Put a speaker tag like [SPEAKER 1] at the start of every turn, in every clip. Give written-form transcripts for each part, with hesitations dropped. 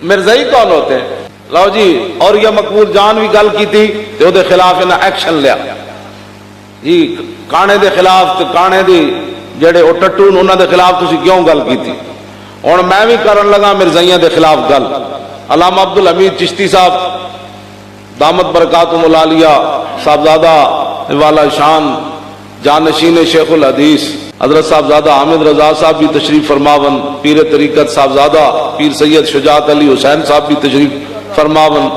[SPEAKER 1] مرزائی کون ہوتے ہیں؟ لو جی اور یہ مقبول جان بھی گل کی تھی تے او دے خلاف انہاں ایکشن لیا جی کانے دے خلاف تے کانے دی جڑے او ٹٹو انہاں دے خلاف تسی کیوں گل کی تھی؟ ہن میں بھی کرن لگا مرزائیاں دے خلاف گل۔ علامہ عبدالحمید چشتی صاحب دامت برکاتہم العالیہ صاحبزادہ والا شان جانشین شیخ الحدیث حضرت صاحبزادہ حامد رضا صاحب بھی تشریف فرماون، پیر طریقت صاحبزادہ پیر سید شجاعت علی حسین صاحب بھی تشریف فرماون،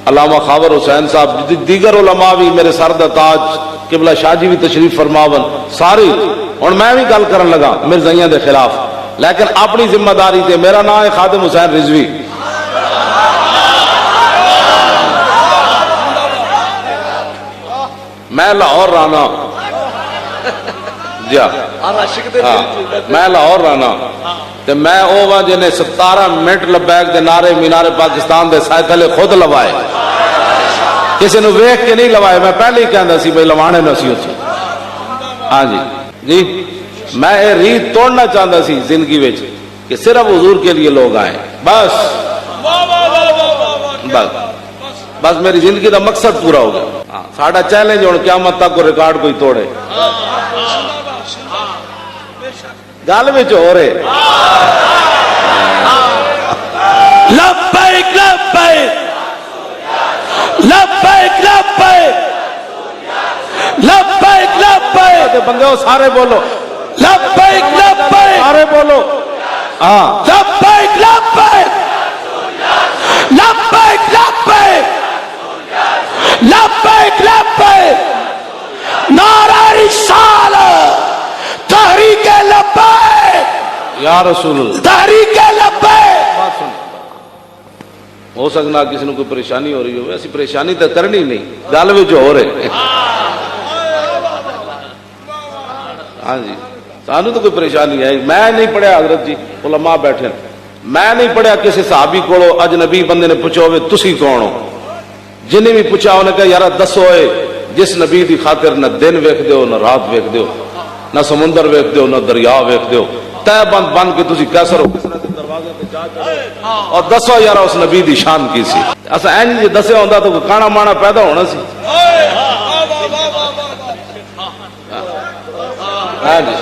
[SPEAKER 1] علامہ خاور حسین صاحب، دیگر علماء بھی، میرے سر دا تاج قبلہ شاہ جی بھی تشریف فرماون، سارے۔ اور میں بھی گل کرن لگا مرزائیاں دے خلاف، لیکن اپنی ذمہ داری تے۔ میرا نام ہے خادم حسین رضوی، میں لاہور رانا جی میں لاہور رانا تے میں اوہ جنہیں 17 منٹ لبیک دے نعرے مینار پاکستان دے سائے تھلے خود لوائے، کسی نے ویکھ کے نہیں لوائے، میں پہلے ہی کہندا سی بھئی لوانے نہ سی اسی۔ ہاں جی میں یہ ریت توڑنا چاہتا سی زندگی وچ کہ صرف حضور کے لیے لوگ آئیں، بس بس میری زندگی دا مقصد پورا ہو گیا۔ ساڈا چیلنج ہن قیامت تک کو ریکارڈ کوئی توڑے، گل وچ ہو رہے
[SPEAKER 2] لبیک لبیک لبیک لبیک لبیک لبیک
[SPEAKER 1] بندے سارے بولو
[SPEAKER 2] لبیک لبیک
[SPEAKER 1] سارے بولو ہاں
[SPEAKER 2] لبیک لبیک لبیک لبیک لبیک لبیک نعرہ رسالت تحریک لبیک
[SPEAKER 1] یا رسول اللہ۔
[SPEAKER 2] تحریک لبیک۔
[SPEAKER 1] بات سن، ہو سکنا کسی نے کوئی پریشانی ہو رہی ہو، ایسی پریشانی تو کرنی نہیں، گل وچ ہو رہے ہاں جی سانو تو کوئی پریشانی ہے۔ میں نہیں پڑھیا حضرت جی، علماء بیٹھے، میں نہیں پڑھیا کسی صحابی کولو اجنبی بندے نے پوچھا ہوئے تسی کون ہو، جنہیں بھی پوچھا انہیں کہا یارا دسو اے جس نبی دی خاطر نہ دن ویکھ دیو نہ رات ویکھ دیو، نہ سمندر ویکھ دیو نہ دریا ویکھ دیو، تہ بند بن کے تسی کیسر ہو دروازے تے جا چڑھو اور دسو یارا اس نبی دی شان کی سی۔ اسا این جے دسیا ہوندا تو کوئی کانا مانا پیدا ہونا سی۔ ہاں جی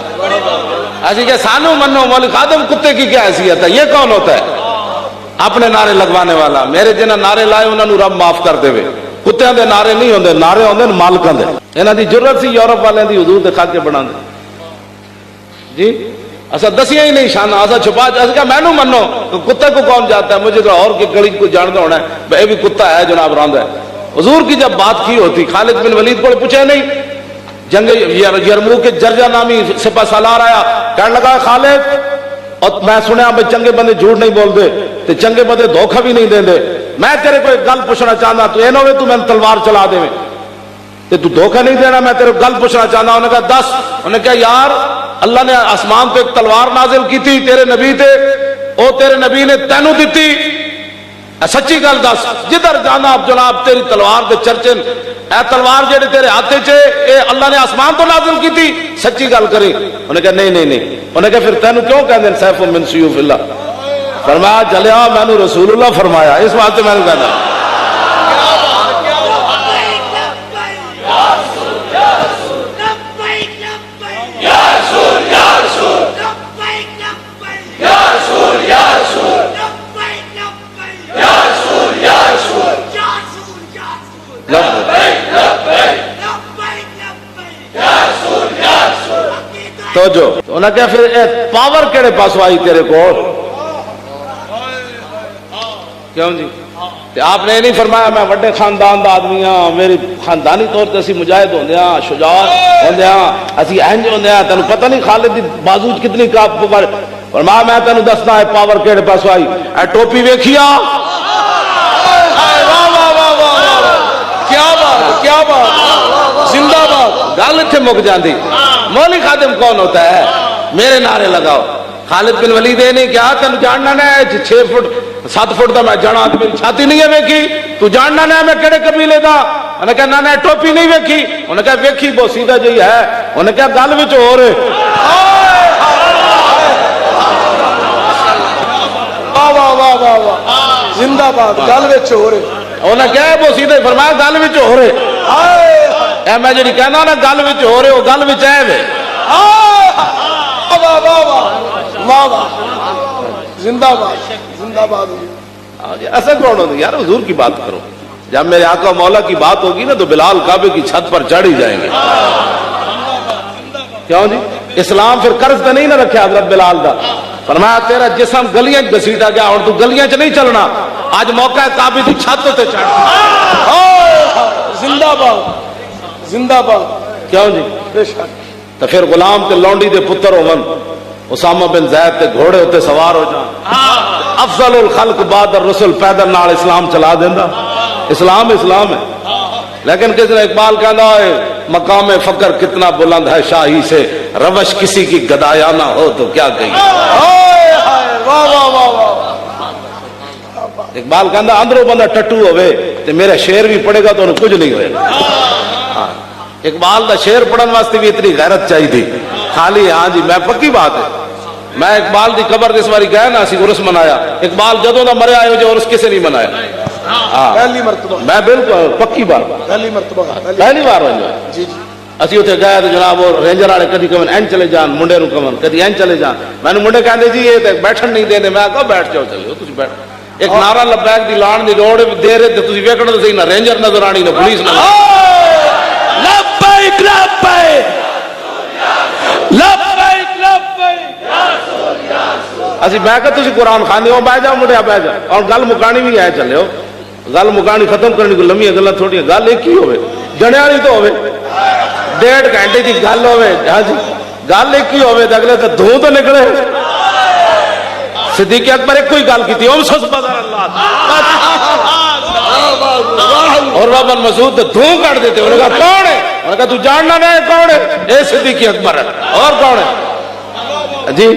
[SPEAKER 1] ایسی کہ سانو منو مولوی خادم کتے کی کیا حیثیت ہے؟ یہ کون ہوتا ہے اپنے نعرے لگوانے والا؟ میرے جنہیں نعرے لائے انہوں نے رب معاف کر دے، کتےاں دے نعرے نہیں ہوندے، نعرے ہوندے مالکاں دے۔ انہاں دی ضرورت سی یورپ والے دی حضور دے خاکے بنا دے جی، اسا دسیا ہی نہیں شان، اسا چھپا کہ میں نو منو تو کتے کو کون جاتا ہے؟ مجھے تو اور کی گلی کو جانتا ہونا ہے بھائی بھی کتا ہے جناب راندہ ہے۔ حضور کی جب بات کی ہوتی خالد بن ولید کو پوچھے نہیں، جنگ یرموک کے جرجا نامی سپہ سالار آیا، کہنے لگا خالد اور میں سنیا بھائی چنگے بندے جھوٹ نہیں بول دے تے چنگے بندے دھوکہ بھی نہیں دیں دے، میں تیرے کو ایک گل پوچھنا چاہتا تو اے نہ ہوئے تو میں تلوار چلا دے تے تو دھوکہ نہیں دینا، میں تیرے کو گل پوچھنا چاہتا۔ انہوں نے کہا دس، انہوں نے کہا یار اللہ نے آسمان پہ ایک تلوار نازل کی تھی تیرے نبی تے، او تیرے نبی نے تینوں دیتی، سچی گل دس، جدھر جانا اب جناب تیری تلوار دے چرچن، اے تلوار جڑے تیرے ہاتھے چے اے اللہ نے آسمان تو نازل کی تھی، سچی گل کرے۔ انہوں نے کہا نہیں نہیں نہیں، انہوں نے کہا پھر تینوں کیوں کہتے ہیں سیف من سیوف اللہ؟ فرمایا جلیا میں نے رسول اللہ فرمایا، اس واسطے میں نے کہا تو جو انہوں نے کہا پھر پاور کیڑے پاسو آئی تیرے کو؟ کیوں جی آپ نے نہیں فرمایا میں وڈے خاندان دا آدمی ہاں، میری خاندانی طور تے اسی مجاہد ہوندے ہاں، شجاع ہوندے ہاں، اسی انج ہوندے ہاں، تینوں پتہ نہیں خالد دی بازو کتنی کاپ پر؟ فرمایا میں تینوں دسنا ہے پاور کیڑے پاسو آئی، اے ٹوپی ویکھیا، کیا بات کیا بات، زندہ باد، گل اتنے مک جاندی۔ مولوی خادم کون ہوتا ہے؟ میرے نعرے لگاؤ۔ خالد بن ولید نے کیا تین جاننا ہے 6 فٹ 7 فٹ دا میں جانا میری چھاتی نہیں ہے ویکھی، تو جاننا ہے میں کہڑے قبیلے دا؟ انہوں نے کہا نہ نہ ٹوپی نہیں ویکھی، انہوں نے کہا ویکھی بہت سیدھا جی ہے، انہوں نے کہا گل وچ ہو رہے واہ واہ واہ واہ واہ
[SPEAKER 2] زندہ باد گل وچ ہو رہے
[SPEAKER 1] انہیں کیا ہے وہ سیدھے فرمایا گل وچ ہو رہے
[SPEAKER 2] ہائے
[SPEAKER 1] اے میں جی کہنا نا گل وچ ہو رہے وہ گل وچ ہے وے
[SPEAKER 2] ہائے واہ واہ واہ واہ واہ زندہ باد زندہ باد
[SPEAKER 1] ایسا کون ہوتا یار حضور کی بات کرو جب میرے آقا مولا کی بات ہوگی نا تو بلال کعبے کی چھت پر چڑھ ہی جائیں گے کیوں جی اسلام پھر قرض تو نہیں نہ رکھے حضرت بلال کا فرمایا تیرا جسم گلیاں گسیٹا گیا اور تو گلیاں چ نہیں چلنا آج موقع ہے کعبے کی چھت تے چڑھ
[SPEAKER 2] زندہ باد زندہ باد
[SPEAKER 1] کیوں جی
[SPEAKER 2] بے شک
[SPEAKER 1] تو پھر غلام تے لونڈی دے پتر ہون اسامہ بن زید تے گھوڑے ہوتے سوار ہو جان افضل الخلق بعد الرسل پیدل نال اسلام چلا دیندا اسلام اسلام ہے لیکن کس نے اقبال کہنا ہے مقام فقر کتنا بلند ہے شاہی سے روش کسی کی گدایا نہ ہو تو کیا کہیں
[SPEAKER 2] واہ واہ واہ واہ
[SPEAKER 1] اقبال کہنا اندروں بندہ ٹٹو ہوئے تے میرا شعر بھی پڑھے گا تو انہیں کچھ نہیں ہوئے اقبال دا شعر پڑھن واسطے بھی اتنی غیرت چاہیے تھی خالی ہاں جی میں پکی بات ہے میں اقبال دی قبر اس باری گیا نا اسی عرس منایا اقبال جدوں دا مریا آئے جو عرس کسے نہیں منایا
[SPEAKER 2] پہلی مرتبہ
[SPEAKER 1] میں بالکل پکی بات
[SPEAKER 2] پہلی مرتبہ
[SPEAKER 1] پہلی بار ہو
[SPEAKER 2] جی جی
[SPEAKER 1] اسی اتنے گئے تو جناب وہ رینجر والے کدی کمن این چلے جان منڈے نو کمن کدی این چلے جان میں نے منڈے کہتے جی یہ بیٹھن نہیں دے میں کہا بیٹھ جاؤ چلے تھی بیٹھ ایک نعرہ لبیک دی لان دی روڈ دے رہے تھے تھی ویکھنا تو صحیح نہ رینجر نظر آنی نہ پولیس نہ
[SPEAKER 2] لبیک لبیک لبیک لبیک
[SPEAKER 1] اسی میں کہ تسی قرآن خانے ہو بہ جاؤ منڈیا بہ جاؤ اور گل مکانی بھی ہے چلے ہو گل مکانی ختم کرنے کو لمبی گلا تھوڑی گل ایک ہی ہوئے جنے والی تو ہوئے 1.5 گھنٹے کی گل ہوئے ہاں جی گل ایک ہی ہوئے اگلے تو دھوں تو نکلے صدیق اکبر ایک کوئی گل کی تھی اور بابا مسعود دھوں کٹ دیتے انہوں نے کہا کون ہے انہوں نے کہا تو جاننا نہیں کون ہے اے صدیق اکبر ہے اور کون ہے جی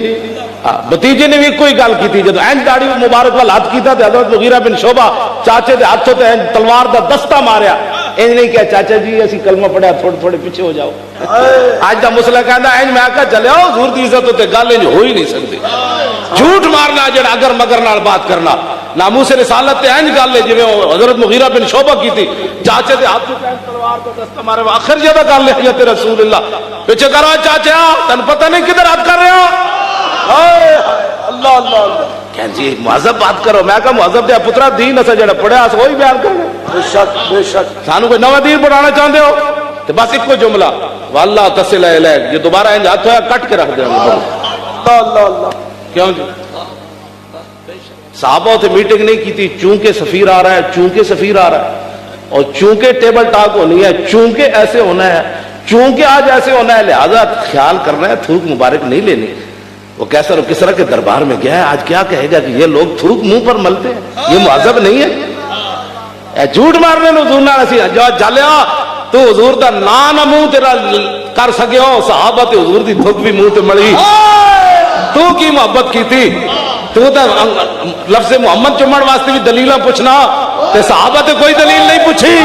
[SPEAKER 1] بتیجے نے بھی کوئی گل کی تھی جب این داڑھی مبارک والا ہاتھ کیتا تھا حضرت مغیرہ بن شعبہ چاچے دے ہاتھوں تے تلوار دا دستہ ماریا این نہیں کہا چاچا جی اسی کلمہ پڑھیا تھوڑے تھوڑے پیچھے ہو جاؤ آج دا مسئلہ کہندا این میں کہا چلے آؤ حضور دی عزت تے گل انج ہو ہی نہیں سکتی جھوٹ مارنا جڑا اگر مگر نال بات کرنا ناموس رسالت تے این گل ہے جویں حضرت مغیرہ بن شعبہ کی تھی چاچے دے ہاتھوں تے تلوار دا دستہ مارے آخر جدا گل ہے حضرت رسول اللہ پیچھے کرو چاچا تن پتہ نہیں کدھر ہاتھ کر رہے ہو
[SPEAKER 2] اللہ اللہ اللہ
[SPEAKER 1] کہ جی مہذب بات کرو میں کہا مہذب دیا پترا دین اسا جڑا پڑھیا اس وہی بیان کرنا
[SPEAKER 2] بے شک بے شک
[SPEAKER 1] سانو کوئی نواں دین پڑھانا چاہتے ہو تو بس ایک کوئی جملہ واللہ تصل الیک یہ دوبارہ انج ہاتھ ہویا کٹ کے رکھ دیں
[SPEAKER 2] اللہ اللہ اللہ
[SPEAKER 1] کیوں جی صحابہ سے میٹنگ نہیں کی تھی چونکہ سفیر آ رہا ہے چونکہ سفیر آ رہا ہے اور چونکہ ٹیبل ٹاک ہونی ہے چونکہ ایسے ہونا ہے چونکہ آج ایسے ہونا ہے لہذا خیال کرنا ہے تھوک مبارک نہیں لینی وہ کیسر و کسرا کے دربار میں گیا ہے آج کیا کہے گا کہ یہ لوگ تھوک منہ پر ملتے ہیں یہ مہذب نہیں ہے جھوٹ مارنے نو حضور نال اسی جو جلیا تو حضور دا نام منہ تیرا کر سکے ہو صحابہ تے حضور دی تھوک بھی منہ تے مڑی تو کی محبت کی تھی تو تے لفظ محمد چمڑ واسطے بھی دلیلاں پوچھنا تے صحابہ تے کوئی دلیل نہیں پوچھی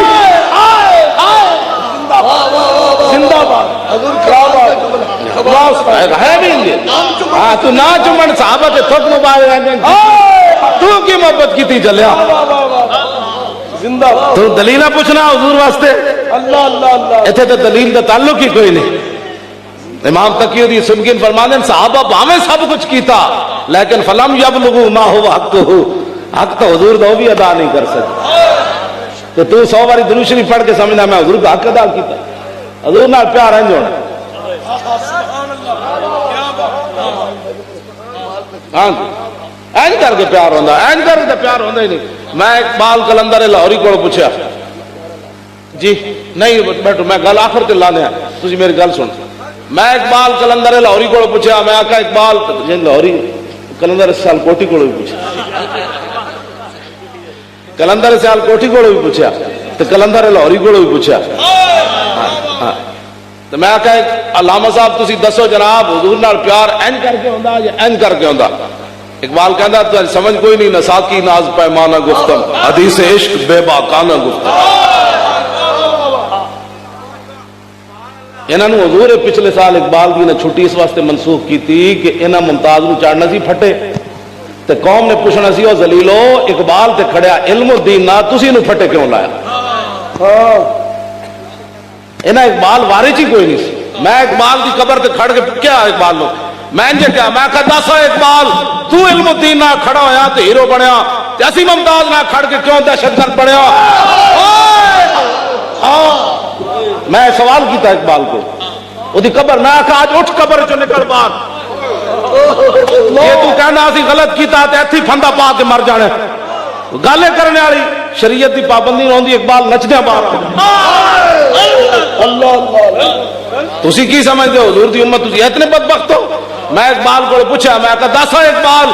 [SPEAKER 2] زندہ باد حضور کیا بات
[SPEAKER 1] ہے بھی ہاں تو نہ چمڑ صحابہ تے تھوک مبارک تو کی محبت کی تھی جلیا
[SPEAKER 2] زندہ باد
[SPEAKER 1] تو دلیلہ پوچھنا حضور واسطے
[SPEAKER 2] اللہ اللہ اللہ
[SPEAKER 1] ایتھے تو دلیل دا تعلق ہی کوئی نہیں امام تقیدی سمکین فرمانے صحابہ باویں سب کچھ کیتا لیکن فلم یبلغوا ما هو حقہ حق تو حضور دا بھی ادا نہیں کر سکتا تو 100 باری درود شریف پڑھ کے سمجھنا میں حضور کا حق ادا کیتا حضور نال پیار انج ہونا ہاں این کر کے پیار ہوندا این کر کے پیار ہوندا ہی نہیں میں اقبال کلندر لاہوری کو پوچھا جی نہیں بیٹھو میں گل آخر تے لانے تسی میری گل سن میں اقبال کلندر لاہوری کو پوچھا میں آکھا اقبال لاہوری کلندر سال کوٹی کو بھی پوچھا کلندر سال کوٹی کو بھی پوچھا تو کلندر لاہوری کو بھی پوچھا تو میں آکھا علامہ صاحب تسی دسو جناب حضور نال پیار این کر کے ہوندا یا این کر کے ہوندا اقبال کہندا تو سمجھ کوئی نہیں نساکی ناز پیمانہ گفتم حدیث عشق بے باکانہ گفتم انہوں نے حضور پچھلے سال اقبال دی نے چھٹی اس واسطے منسوخ کی تھی کہ انہاں ممتاز نو چاڑنا سی پھٹے تے قوم نے پوچھنا سی او ذلیلو اقبال تے کھڑیا علم و دین نہ تسی نو پھٹے کیوں لایا؟
[SPEAKER 2] ہاں
[SPEAKER 1] انہاں اقبال وارث ہی کوئی نہیں سی. میں اقبال دی قبر تے کھڑ کے کیا اقبال لو میں انجے کیا میں کہا دسا اقبال تو علم و دین نہ کھڑا ہویا تے ہیرو بنیا تے اسی ممتاز نہ کھڑ کے کیوں دہشت گرد بنیا؟ میں سوال کیتا اقبال کو وہ دی قبر نہ کہا آج اٹھ قبر چو نکل باہر یہ تو کہنا اسی غلط کیتا تے ایتھی پھندا پا کے مر جانے گالے کرنے والی شریعت دی پابندی ہوندی اقبال نچدیا باہر
[SPEAKER 2] اللہ اللہ
[SPEAKER 1] تسی کی سمجھتے ہو حضور دی امت تسی اتنے بدبخت ہو؟ میں اقبال کو پوچھا میں کہا دسا اقبال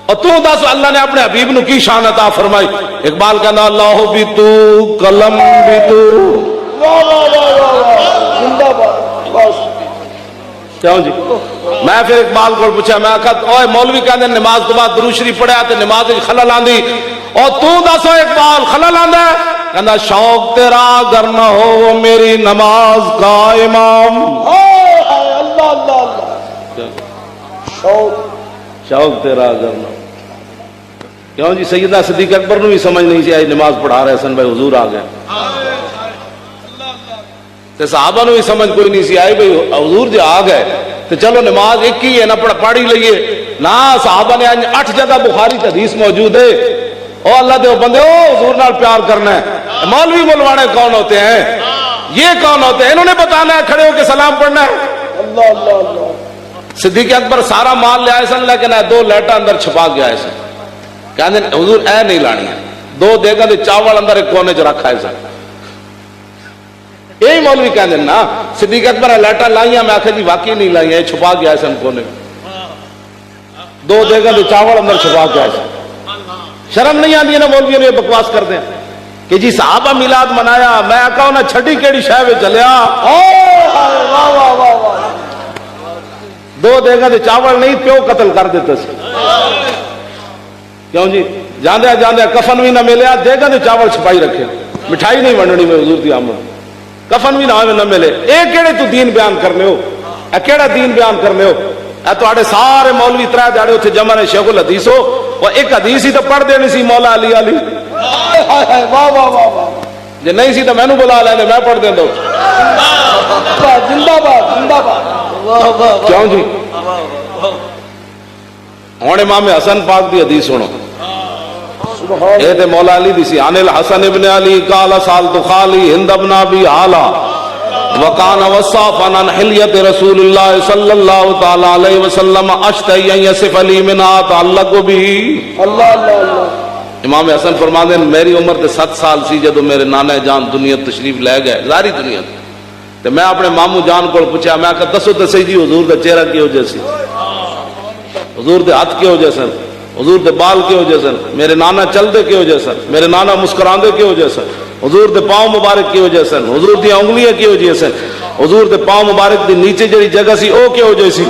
[SPEAKER 1] اور تو دس اللہ نے اپنے حبیب نو کی شان عطا فرمائی؟ اقبال کہنا اللہ بھی تو قلم بھی تو.
[SPEAKER 2] واہ واہ واہ واہ زندہ باد بس
[SPEAKER 1] کیوں جی؟ میں پھر اقبال کو پوچھا میں کہا اوے مولوی کہندے نماز تو بعد درود شریف پڑھیا تے نماز وچ خلل آندی اور تو دس اقبال خلل آندا ہے؟ کہندا شوق تیرا اگر نہ ہو میری نماز کا امام.
[SPEAKER 2] ہائے ہائے اللہ اللہ اللہ
[SPEAKER 1] شوق تیرا اگر نہ ہو. کیوں جی سیدہ صدیق اکبر نو بھی سمجھ نہیں سی آج نماز پڑھا رہے سن بھائی حضور آ گئے تے صحابہ نو بھی سمجھ کوئی نہیں سی آئی بھائی حضور جی آ گئے تو چلو نماز ایک ہی ہے نہ پڑھی لئیے نہ صحابہ نے 8 جگہ بخاری کی حدیث موجود ہے او اللہ دے بندے او حضور نال پیار کرنا ہے. مولوی ملوانے کون ہوتے ہیں؟ یہ کون ہوتے ہیں؟ انہوں نے بتانا ہے کھڑے ہو کے سلام پڑھنا ہے.
[SPEAKER 2] اللہ اللہ اللہ
[SPEAKER 1] صدیق اکبر سارا مال لے آئے سن لیکن 2 لیٹا اندر چھپا کے آئے سن کہنے حضور اے نہیں لانی ہے 2 دیگاں دے چاول اندر ایک کونے چ رکھا ہے سن. یہی مولوی کہنے نا صدیق اکبر لیٹا لائیاں میں آخر جی واقعی نہیں لائیاں چھپا کے آئے سن کونے 2 دیگاں دے چاول اندر چھپا کے آئے سن. شرم نہیں آتی نا مولویوں نے بکواس کرتے ہیں کہ جی صحابہ میلاد منایا میں کہوں نہ چھڈی کیڑی شے وچ چلیا.
[SPEAKER 2] واہ واہ واہ واہ
[SPEAKER 1] 2 دیگاں دے چاول نہیں پیو قتل کر دیتے سی. کیوں جی جاندے جاندے کفن بھی نہ ملیا دیگاں دے چاول چھپائی رکھے مٹھائی نہیں ونڈنی میں حضور دی آمد کفن بھی نہ ملے. اے کیڑے تو دین بیان کرنے ہو؟ اے کیڑا دین بیان کرنے ہو؟ اے تواڈے سارے مولوی 3 دہاڑے اوتھے جمع نے شیخ الحدیث ہو اور ایک حدیث ہی تو پڑھ دینی سی مولا علی علی.
[SPEAKER 2] واہ واہ واہ واہ
[SPEAKER 1] جے نہیں سی تو مینوں بلا لیندے میں پڑھ دیندا.
[SPEAKER 2] زندہ باد زندہ باد واہ واہ
[SPEAKER 1] کیوں جی ہن امام حسن پاک دی حدیث سنو
[SPEAKER 2] سبحان
[SPEAKER 1] اے تے مولا علی دی سی. عن الحسن ابن علی قال سالت خالی ہند ابن ابی حالا وکان وصافا عن حلیت رسول اللہ صلی اللہ تعالی علیہ وسلم اشتہی ان یصف علی منها تعلق به.
[SPEAKER 2] اللہ اللہ اللہ
[SPEAKER 1] امام حسن فرماتے ہیں میری عمر تے 7 سال سی جدو میرے نانا جان دنیا تشریف لے گئے ساری دنیا تے میں اپنے مامو جان کو پوچھا میں کہ دسو تے صحیح جی حضور دا چہرہ کیہو جہا سی حضور دے ہاتھ کیہو جہے سن حضور دے بال کیہو جہے سن میرے نانا چلدے کیہو جہے سن میرے نانا مسکراندے کیہو جہے سن حضور دے پاؤں مبارک کیہو جہے سن حضور دی انگلیاں کیہو جہے سن حضور دے پاؤں مبارک دی نیچے جڑی جگہ سی او کیہو جہی سی.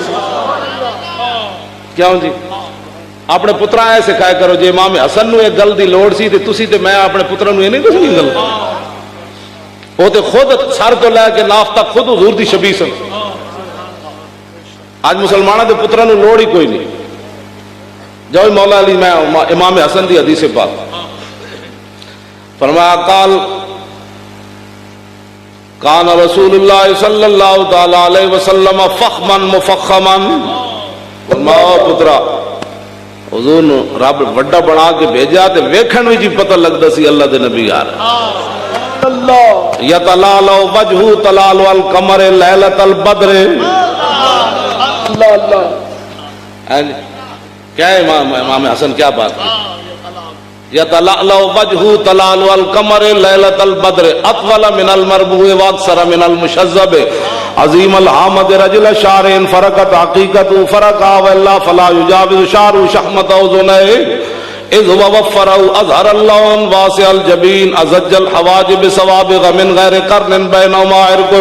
[SPEAKER 1] کیوں جی اپنے پترا اے سکھایا کرو جی امام حسن نو ایک گل دی لوڑ سی تے تسی تے میں اپنے پترا نو یہ نہیں دسنی گل وہ تے خود سر تو لے کے ناف تک خود حضور دی شبیہ سن. آج مسلمانوں دے پترا نو لوڑ ہی کوئی نہیں. جو مولا علی میں امام حسن دی حدیث پاک فرمایا قال کان رسول اللہ صلی اللہ تعالی علیہ وسلم فخما مفخما. فرمایا پترا حضور نو رب وڈا بنا کے بھیجا تے ویکھن وچ ہی پتہ لگدا سی اللہ دے نبی آ رہے.
[SPEAKER 2] اللہ
[SPEAKER 1] یتلال وجهه تلال القمر ليلۃ البدر.
[SPEAKER 2] اللہ اللہ
[SPEAKER 1] کیا امام حسن کیا بات ہے؟ یتلال وجهه تلال القمر ليلۃ البدر اطول من المربوع واكثر من المشذب عظیم الحامد رجل شعر فرقت حقیقت فرقا واللہ فلا یجاوز شعر شحمت اذنہ اذ وفر اظہر اللون واسع الجبین ازج الحواجب سوابغ من غیر قرن بینهما عرق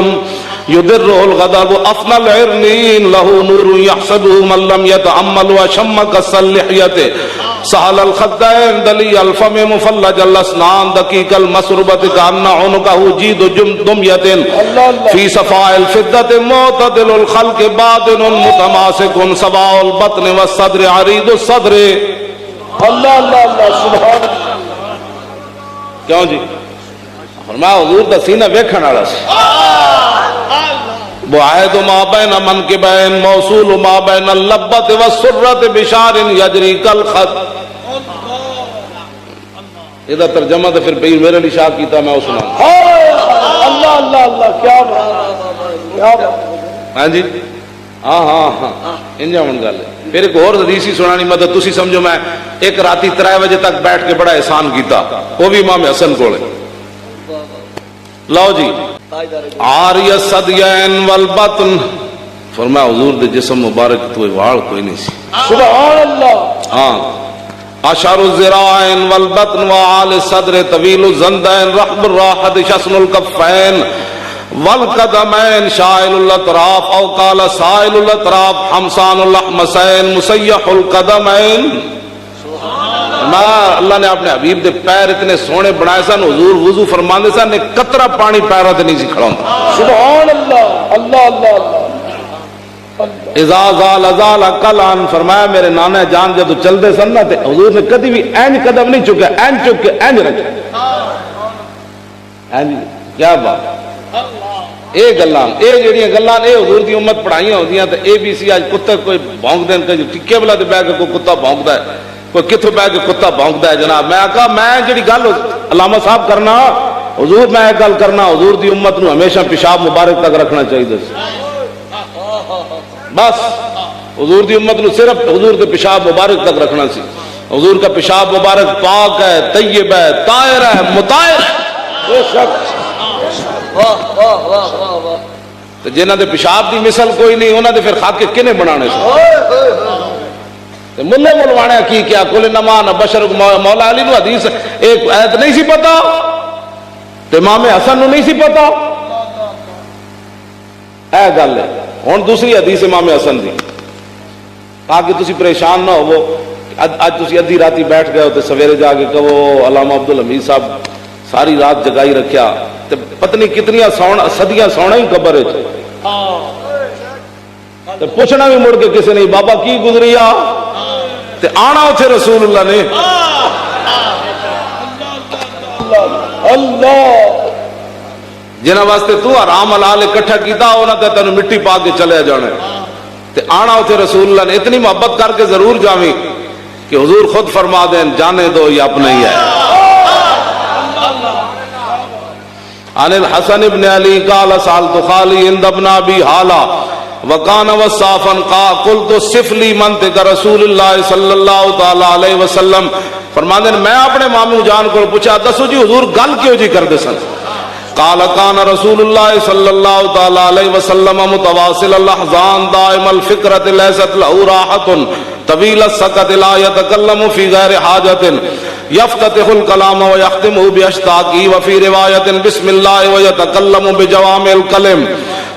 [SPEAKER 1] يدره الغضب أفنى العرنين له نور يحسبه من لم يتأمل وشم كالصلحية سهل الخدين دلي الفم مفلج الأسنان دقيق المسربة كأن عنقه جيد دمية في صفاء الفضة معتدل الخلق باطن متماسك سواء البطن والصدر عريض الصدر.
[SPEAKER 2] اللہ اللہ اللہ سبحان اللہ.
[SPEAKER 1] کیوں جی؟ فرمایا حضور دا سینہ ویکھن والا سی. بعید ما بین منکبین موصول ما بین اللبۃ والسرۃ بشار یجری کالخط. یہ ترجمہ تو پھر میرے لیے شاہ کیتا میں سنا.
[SPEAKER 2] اللہ اللہ اللہ کیا بات کیا بات.
[SPEAKER 1] ہاں جی ہاں ہاں ہاں انجا من گل ہے. پھر ایک اور حدیثی سنانی مدد تسی سمجھو. میں ایک راتی 3 بجے تک بیٹھ کے بڑا احسان کیتا وہ بھی امام حسن کولے. لو جی عاری الصدیین والبطن فرمایا حضور دے جسم مبارک تو وال کوئی نہیں سی.
[SPEAKER 2] سبحان اللہ.
[SPEAKER 1] ہاں اشعر الذراعین والبطن وعال الصدر طویل الزندین رحب الراحت شسن الکفین والقدمین شائل الاطراف او قال سائل الاطراف حمسان الاحمسین مسیح القدمین. اللہ نے اپنے حبیب دے پیر اتنے سونے بنائے سن حضور وضو فرماندے سن ایک قطرہ پانی پیروں تے نہیں سی کھڑا ہوندا.
[SPEAKER 2] سبحان اللہ اللہ اللہ اللہ.
[SPEAKER 1] اذا زال زال کلان فرمایا میرے نانا جان جب چلدے سن نا تے حضور نے کدی بھی اینج قدم نہیں چکیا اینج چک کے اینج رکھا. اینج کیا بات. اے گلاں اے جڑیاں گلاں اے حضور دی امت پڑھائیاں ہوندیاں تے اے بی سی اج کتے کوئی بھونک دین کہ ٹکے والا تے بیٹھ کے کوئی کتا بھونکدا ہے کوئی کتوں بیٹھ کے کتا بھونکدا ہے. جناب میں آکھا میں جڑی گل علامہ صاحب کرنا حضور میں ایک گل کرنا حضور دی امت نو ہمیشہ پیشاب مبارک تک رکھنا چاہیے بس. حضور دی امت نو صرف حضور کے پیشاب مبارک تک رکھنا سی. حضور کا پیشاب مبارک پاک ہے طیب ہے طاہر ہے مطہر ہے.
[SPEAKER 2] بے شک. واہ واہ واہ واہ واہ.
[SPEAKER 1] تو جنہاں دے پیشاب دی مثل کوئی نہیں انہاں دے پھر خاکے کنے بنانے سے. ملے ملوانے کی کیا کل نمان بشر. مولا علی نو حدیث ایک ایت نہیں سی پتا تے امام حسن نو نہیں سی پتا. اے گل ہے. ہن دوسری حدیث امام حسن دی تاکہ تسی پریشان نہ ہو. اج تسی ادھی راتی بیٹھ گئے ہو تے سویرے جا کے کہو علامہ عبدالحمید صاحب ساری رات جگائی رکھیا تے پتہ نہیں کتنی صدیاں سونا ہی قبر وچ. تے پوچھنا بھی مڑ کے کسی نہیں بابا کی گزریا تے آنا اتھے رسول اللہ نے.
[SPEAKER 2] اللہ
[SPEAKER 1] جنہاں واسطے تو حرام حلال اکٹھا کیتا انہاں تے تینوں مٹی پا کے چلے جانا تے آنا اتھے رسول اللہ نے. اتنی محبت کر کے ضرور جاویں کہ حضور خود فرما دیں جانے دو یہ اپنا ہی ہے. عن الحسن ابن علی قال سألت خالی عند ابن ابی حالہ وکان وصافا قلت صف لی منطق رسول اللہ صلی اللہ تعالی علیہ وسلم. فرماندے میں اپنے ماموں جان کو پوچھا دسو جی حضور گل کیوں جی کردے سن. قال کان رسول اللہ صلی اللہ تعالی علیہ وسلم متواصل الاحزان دائم الفکرۃ لیست له راحۃ طویل السکت لا يتکلم فی غیر حاجۃ یفتتح الکلام ویختمہ باشتاقہ وفی روایۃ بسم اللہ ویتکلم بجوامع الکلم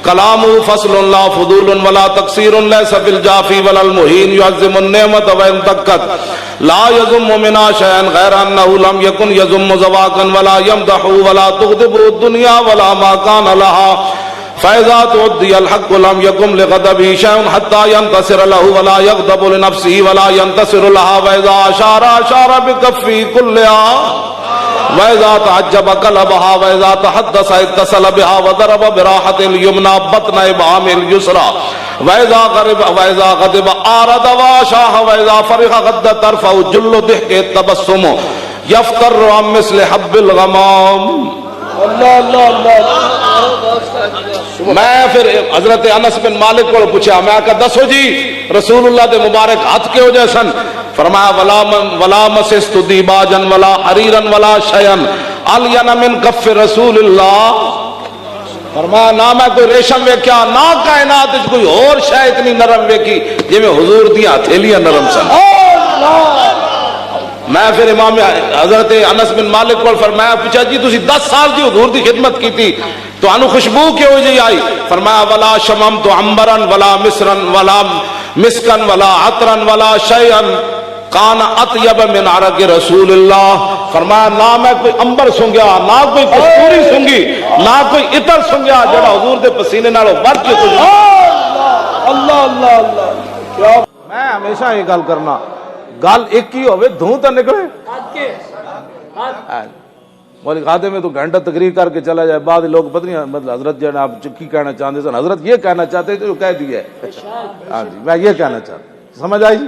[SPEAKER 1] کلامہ فصل لا فضول ولا تقصیر لیس فی الجافی ولا المہین یعظم النعمت وان دکت لا یذم منا شیئا غیر انہ لم یکن یذم زواقا ولا یمدح ولا تغضب الدنیا ولا ما کان لها فإذا تعدي الحق لم يقم لغضبه شيء حتى ينتصر له ولا يغضب لنفسه ولا ينتصر لها وإذا أشار بكفه كلها وإذا تعجب قلبها وإذا تحدث اتصل بها وضرب براحة اليمنى بطن إبهام اليسرى وإذا غضب أعرض وأشاح وإذا فرغ غض طرفه جل ضحك التبسم يفتر عن مثل حب الغمام.
[SPEAKER 2] اللہ اللہ اللہ.
[SPEAKER 1] میں پھر حضرت انس بن مالک کو پوچھا میں کہا دسو جی رسول اللہ دے مبارک ہاتھ کے ہو جائے سن. فرمایا ولا مسست دیباجا ولا حریرا ولا شیئا الین من کف رسول اللہ. فرمایا نہ میں کوئی ریشم ویکھیا نہ کائنات وچ کوئی اور شے اتنی نرم ویکھی جویں حضور دی ہتھیلیاں نرم سن. میں پھر امام حضرت انس بن مالک کو فرمایا پوچھا جی تسی 10 سال دی حضور دی خدمت کیتی تو انو خوشبو کیوں جی آئی؟ فرمایا ولا شممت عنبرن ولا مصرن ولا مسکن ولا عطرن ولا شیئن کان اطیب من عرق رسول اللہ. فرمایا نہ میں کوئی امبر سونگیا، نہ کوئی کستوری سونگی، نہ کوئی عطر سونگیا جڑا حضور دے پسینے نالوں بڑھ کے کچھ.
[SPEAKER 2] اللہ اللہ اللہ کیا
[SPEAKER 1] میں ہمیشہ یہ گل کرنا، گل ایک ہی ہوئے دھوں تو نکلے. مولوی خادم میں تو گھنٹہ تقریر کر کے چلا جائے، بعد لوگ پتہ نہیں مطلب حضرت جو ہے نا آپ کی کہنا چاہتے سن، حضرت یہ کہنا چاہتے تھے جو کہہ دیا ہے. ہاں جی میں یہ کہنا چاہتا، سمجھ آئی جی.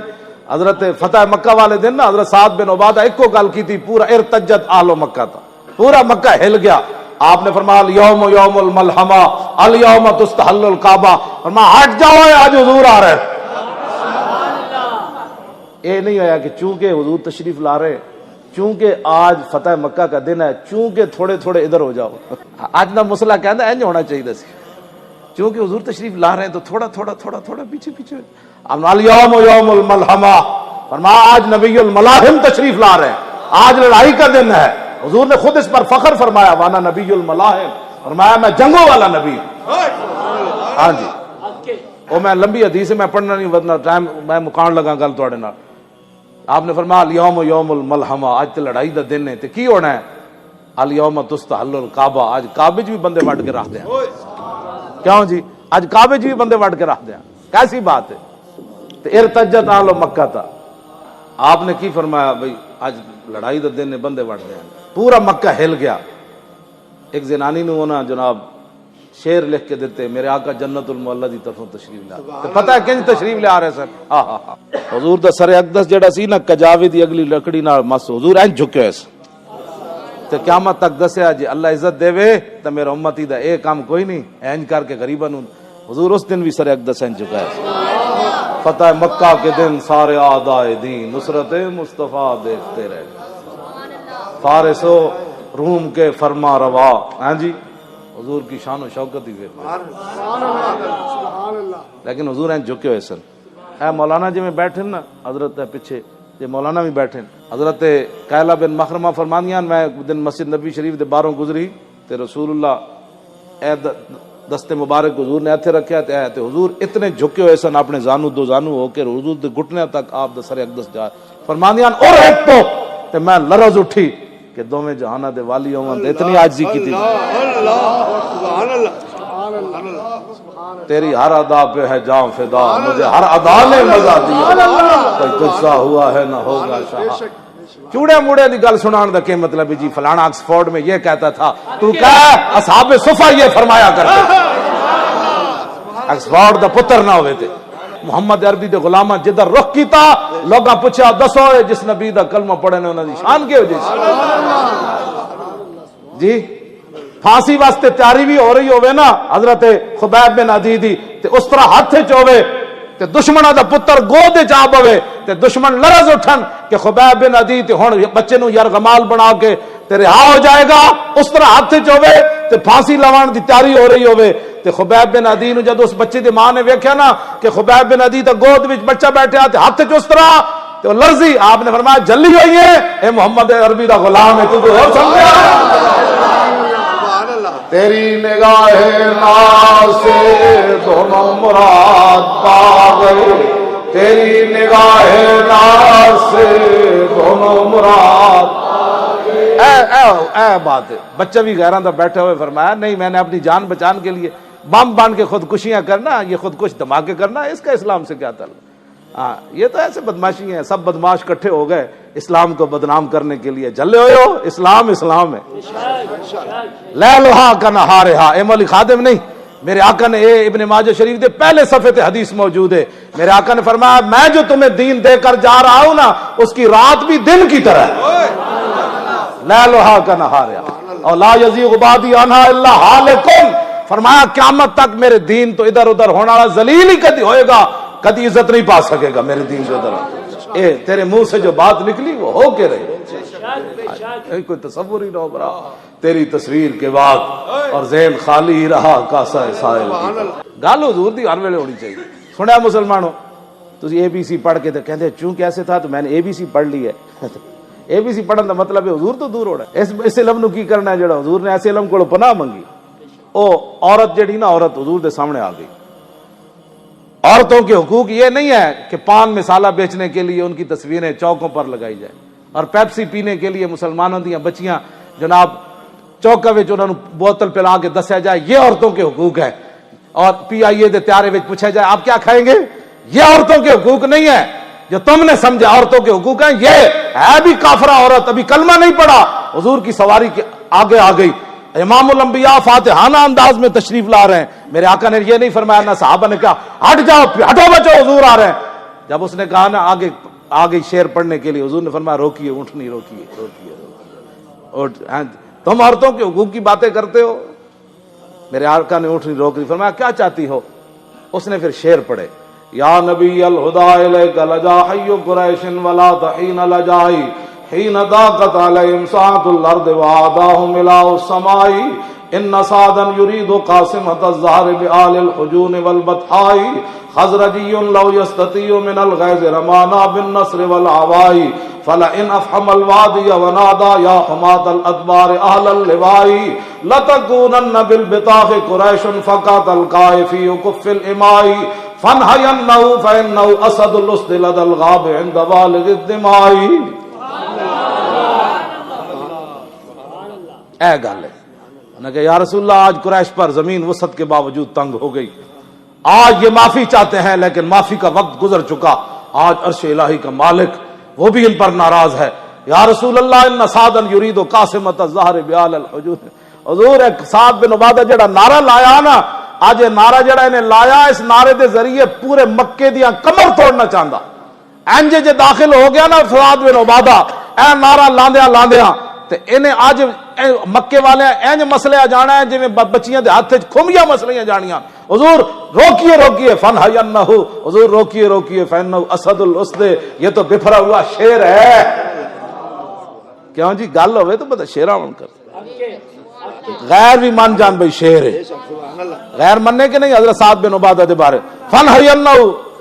[SPEAKER 1] حضرت فتح مکہ والے دن نا حضرت سعد بن عبادہ ایک کو گل کی تھی، پورا ارتجت اہل مکہ تھا، پورا مکہ ہل گیا. آپ نے فرمایا الیوم یوم الملحمہ الیوم تستحل الکعبہ. فرمایا ہٹ جاؤ آج حضور آ رہے. یہ نہیں ہویا کہ چونکہ حضور تشریف لا رہے، چونکہ آج فتح مکہ کا دن ہے، چونکہ تھوڑے تھوڑے ادھر ہو جاؤ. آج نہ مسئلہ کہنا ہے ہونا چاہیے سی، چونکہ حضور تشریف لا رہے ہیں تو تھوڑا تھوڑا تھوڑا تھوڑا پیچھے پیچھے. الیوم یوم الملحمہ، فرمایا آج نبی الملاحم تشریف لا رہے ہیں، آج لڑائی کا دن ہے. حضور نے خود اس پر فخر فرمایا وانا نبی الملاحم، فرمایا میں جنگوں والا نبی. ہاں جی وہ میں لمبی حدیث میں پڑھنا نہیں ورنہ ٹائم میں مکان لگا گل تھوڑے نال. آپ نے فرمایا الیوم یوم الملحمہ، آج تو لڑائی دا دن ہے. تے کی ہونا ہے؟ الیوم تستحل الکعبہ، آج کعبے بھی بندے وڈ کے رکھ دیں. کیوں جی آج کعبے بھی بندے وڈ کے رکھ دیں، کیسی بات ہے. تو ارتجت اہل مکہ تھا. آپ نے کی فرمایا بھائی آج لڑائی دا دن ہے، بندے وڈ دیں. پورا مکہ ہل گیا. ایک زنانی نے ہونا جناب شعر لکھ کے دیتے، میرے آقا جنت المعلی دی طرفوں تشریف لے آ. پتہ ہے کنج تشریف لے آ رہے سن؟ حضور دا سر اقدس جڑا سی نا کجاوے دی اگلی لکڑی نال مس حضور این جھکے اس تے قیامت تک دسیا جی اللہ عزت دے وے تے میرا امتی دا اے کام کوئی نہیں این کر کے غریباں نوں. حضور اس دن بھی سر اقدس این جھکا ہے. فتح مکہ کے دن سارے اعدائے دین نصرت مصطفیٰ دیکھتے رہے، فارس و روم کے فرما روا. ہاں جی حضور کی شان و شوکت ہی لیکن حضور ہیں جھکے ہوئے سن. اے مولانا جی میں بیٹھے نا حضرت پیچھے یہ مولانا بھی بیٹھے، حضرت کائلہ بن مخرمہ فرمانیاں میں دن مسجد نبی شریف دے باہروں گزری تے رسول اللہ اے دست مبارک حضور نے ایتھے رکھیا تے حضور اتنے جھکے ہوئے سن اپنے زانو دو زانو ہو کے حضور دے گھٹنے تک آپ دا سر اقدس جا فرمانیاں اور ایک تو تے میں لرز اٹھی کہ دوویں جہاناں دے والی ہوں تے اتنی عاجزی کی تھی. تیری ہر ادا پہ ہے جان فدا، مجھے ہر ادا نے مزہ دیا، کوئی تجھ سا ہوا ہے نہ ہوگا شاہ. چوڑے موڑے دی گل سنان دا کیا مطلب ہے جی فلانا آکسفورڈ میں یہ کہتا تھا، تو کہہ اصحاب صفا یہ فرمایا کرتے. آکسفورڈ دا پتر نہ ہوئے تھے. محمد عربی دے غلامہ جدھر رخ کیتا لوگاں پوچھا دسو جس نبی دا کلمہ پڑھے نے انہاں دی شان کی ہو جی. پھانسی واسطے تیاری بھی ہو رہی ہوئے نا حضرت خبیب بن عدی دی تے اس طرح ہاتھ چوے تے دشمنہ دا پتر گود چا پوے تے دشمن لرز اٹھن کہ خبیب بن عدی تے ہن بچے نو یرغمال بنا کے تے رہا ہو جائے گا، اس طرح ہاتھ چوے تے پھانسی لوان دی تیاری ہو رہی ہوئے تے خبیب بن عدی نو جد اس بچے دی ماں نے ویکھیا نا کہ خبیب بن عدی تے گود وچ بچہ بیٹھیا تے ہاتھ چ اس طرح تے وہ لرزی. آپ نے فرمایا جلی ہوئی ہے اے محمد عربی دا غلام ہے، تو اور سمجھا تیری نگاہ ناز سے دونوں مراد پا گئے، تیری نگاہ ناز سے دونوں مراد پا گئے. اے بات ہے. بچہ بھی غیراں دا بیٹھے ہوئے فرمایا نہیں میں نے اپنی جان بچان کے لیے بم بان کے خودکشیاں کرنا، یہ خودکش دھماکے کرنا، اس کا اسلام سے کیا تعلق؟ ہاں یہ تو ایسے بدماشی ہیں، سب بدماش کٹھے ہو گئے اسلام کو بدنام کرنے کے لیے. جلے ہوئے ہو، اسلام اسلام ہے. لیلھا کا نہارھا. اے مولوی خادم نہیں، میرے آقا نے ابن ماجہ شریف دے پہلے صفحے تے حدیث موجود ہے. میرے آقا نے فرمایا میں جو تمہیں دین دے کر جا رہا ہوں نا اس کی رات بھی دن کی طرح ہے. لیلھا کا نہارھا اور لا یزیغ بعدی عنہا الا ہالک. فرمایا قیامت تک میرے دین تو ادھر ادھر ہونے والا ذلیل ہی کدی ہوئے گا، کدی عزت نہیں پا سکے گا میرے دین سے ادھر. اے تیرے منہ سے جو بات نکلی وہ ہو کے رہی، کوئی تصور ہی نہ ہو برا. تیری تصویر کے بعد اور ذہن خالی ہی رہا کاسا سائل. گل حضور دی ہر ویلے ہونی چاہیے. سنیا مسلمانوں تسی اے بی سی پڑھ کے تے کہندے چوں کیسے تھا تو میں نے اے بی سی پڑھ لی ہے. اے بی سی پڑھن دا مطلب ہے حضور تو دور ہونا ہے. اس علم نو کی کرنا ہے جڑا حضور نے ایسے علم کو پناہ منگی. وہ عورت جڑی نا عورت حضور دے سامنے آ گئی. عورتوں کے حقوق یہ نہیں ہے کہ پان مسالہ بیچنے کے لیے ان کی تصویریں چوکوں پر لگائی جائے اور پیپسی پینے کے لیے مسلمانوں دیا بچیاں جناب چوکا وچ انہاں نوں بوتل پلا کے دسیا جائے یہ عورتوں کے حقوق ہے. اور پی آئی اے دے تیارے وچ پوچھا جائے آپ کیا کھائیں گے, یہ عورتوں کے حقوق نہیں ہے جو تم نے سمجھا عورتوں کے حقوق ہیں. یہ ہے بھی کافرہ عورت, ابھی کلمہ نہیں پڑا, حضور کی سواری کے آگے آ گئی. امام الانبیاء فاتحانہ انداز میں تشریف لا رہے ہیں. میرے آقا نے یہ نہیں فرمایا, نہ صحابہ نے کہا ہٹ جاؤ ہٹو بچو حضور آ رہے ہیں. جب اس نے کہا نا آگے آگے شعر پڑھنے کے لیے, حضور نے فرمایا روکیے اونٹنی روکیے روکیے. اور تم عورتوں کے حقوق کی باتیں کرتے ہو. میرے آقا نے اونٹنی روک دی, فرمایا کیا چاہتی ہو. اس نے پھر شعر پڑھے, یا نبی الہدی الیک لجا حی قریش ولا تحین لجائی حین ضاقت علیہم ساعۃ الارض وعاداہم الہ السماء ان سعدا یرید قاسمۃ الزہر بآل الحجون والبطحاء خزرجی لو یستطیع من الغیظ رمانا بالنصر والعواء فلئن افحم الوادی ونادى یا حماة الادبار اہل اللواء لتکونن بالبطاخ قریش فقط القاء فی کف الاماء فانہینہ فانہ اسد الاسد لدى الغاب عند والغ الدماء. اے گل ہے انہوں نے کہا یا رسول اللہ آج قریش پر زمین وسعت کے باوجود تنگ ہو گئی, آج یہ معافی چاہتے ہیں لیکن معافی کا وقت گزر چکا. آج عرش الہی کا مالک وہ بھی ان پر ناراض ہے. یا رسول اللہ ان سعدا یرید قاسمۃ الزہر بآل الحجون. حضور ایک سعد بن عبادہ جڑا نعرہ لایا نا, آج یہ نعرہ جڑا انہیں لایا اس نعرے دے ذریعے پورے مکے دیاں کمر توڑنا چاہتا. اینجے جے داخل ہو گیا نا سعد بن عبادہ اے نعرہ لاندیاں لاندیاں تے انہیں آج مکے والے اینج مسئلے آ جانا ہے جویں بچیاں دے ہاتھ وچ کھمبیاں مسئلیاں جانیاں. حضور روکیے روکیے فنہینہ, حضور روکیے روکیے فانہ اسد الاسد. یہ تو بفرا ہوا شعر ہے. کیوں جی گل ہوئے تو پتہ شعر آن کر غیر بھی مان جان بھئی شعر ہے, غیر مننے کے نہیں. حضرت سعد بن عبادہ دے بارے فنہینہ,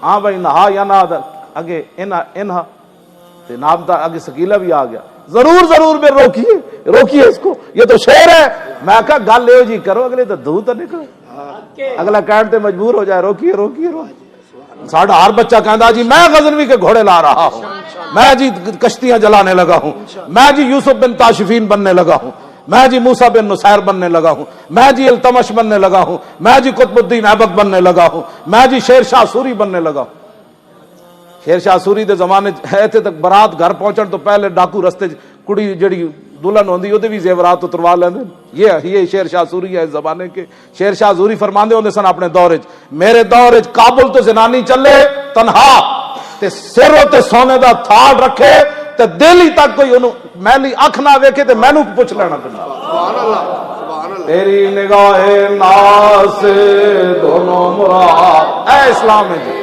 [SPEAKER 1] ہاں بھائی نہا یا نہ اگے انہا تے نام تا اگے سکیلا بھی آ گیا. ضرور ضرور میں روکیے روکیے اس کو, یہ تو شعر ہے. میں کہا گل لے جی کرو, اگلے تو دھو تو نکلے, اگلا کہنے تے مجبور ہو جائے روکیے روکیے روکیے. ساڑھا ہر بچہ کہندا جی میں غزنوی کے گھوڑے لا رہا ہوں, میں جی کشتیاں جلانے لگا ہوں, میں جی یوسف بن تاشفین بننے لگا ہوں, میں جی موسیٰ بن نصیر بننے لگا ہوں, میں جی التمش بننے لگا ہوں, میں جی قطب الدین ایبک بننے لگا ہوں, میں جی شیر شاہ سوری بننے لگا ہوں. شیر شاہ سوری دے زمانے ہے تھے تک برات گھر پہنچن تو پہلے ڈاکو رستے کڑی جڑی دلہن ہوندی او دے بھی زیورات اتروا لیندے. یہ شیر شاہ سوری ہے اس زمانے کے. شیر شاہ سوری فرماندے ہوندے سن اپنے دور وچ, میرے دور وچ کابل تو زنانی چلے تنہا تے سر تے سونے دا تھاڑ رکھے تے دہلی تک کوئی اونوں میلی اکھ نہ ویکھے تے مینوں پوچھ لینا پیندا. سبحان اللہ تیری نگاہ ناز سے دونوں مراد. اے اسلام ہے جی,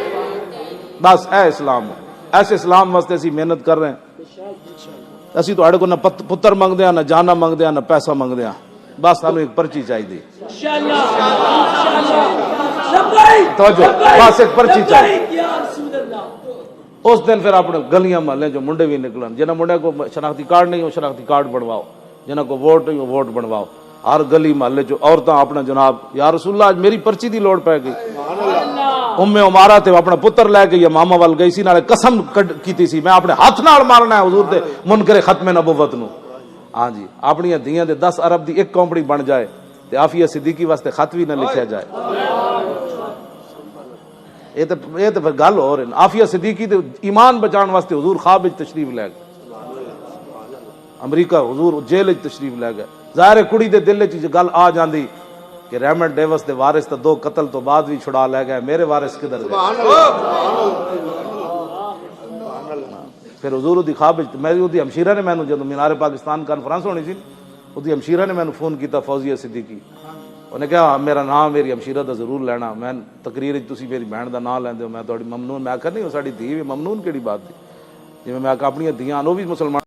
[SPEAKER 1] بس اے اسلام ہے. ایسے اسلام واسطے اسی محنت کر رہے ہیں. اسی تو کو نہ پتر منگدے ہیں, نہ جانا منگدے ہیں, نہ پیسہ منگدے ہیں, بس سانو ایک پرچی چاہیے. توجہ, بس ایک پرچی چاہیے. اس دن پھر اپنے گلیاں محلے جو منڈے بھی نکلن, جنہیں منڈے کو شناختی کارڈ نہیں ہو شناختی کارڈ بنواؤ, جنہیں کو ووٹ نہیں ہو ووٹ بنواؤ. ہر گلی محلے جو عورتاں اپنا جناب یا رسول اللہ آج میری پرچی دی لوڑ پہ گئی. ام عمارہ تے اپنا پتر لے کے یا ماما وال گئی سی, نالے قسم کیتی سی میں اپنے ہاتھ نال مارنا ہے حضور دے منکر ختم نبوت نو. ہاں جی, اپنی دھیاں دے 10 ارب دی ایک کمپنی بن جائے تے عافیہ صدیقی واسطے خط بھی نہ لکھیا جائے. یہ تو پھر گل ہو رہی. عافیہ صدیقی تے ایمان بچان واسطے حضور خواب وچ تشریف لے گئے, امریکہ حضور جیل وچ تشریف لے گئے. ظاہر کڑی دے دل وچ گل آ جاندی کہ ریمنڈ ڈیوس دے وارث تو 2 قتل تو بعد بھی چھڑا لے گئے, میرے وارث کدھر گئے. پھر حضور دی خواب میری دی ہمشیرہ نے مینوں جدوں مینار پاکستان کانفرنس ہونی سی, اودی ہمشیرہ نے مینوں فون کیتا فوزیہ صدیقی. انہیں کہا میرا نام میری ہمشیرہ دا ضرور لینا, میں تقریر وچ تسی میری بہن دا نام لیندے ہو, میں تہاڈی ممنون. میں آکھیا نہیں ہو ساڈی دھی وی ممنون کیڑی بات دی, جویں میں آکھا اپنی دھیاں نو بھی مسلمان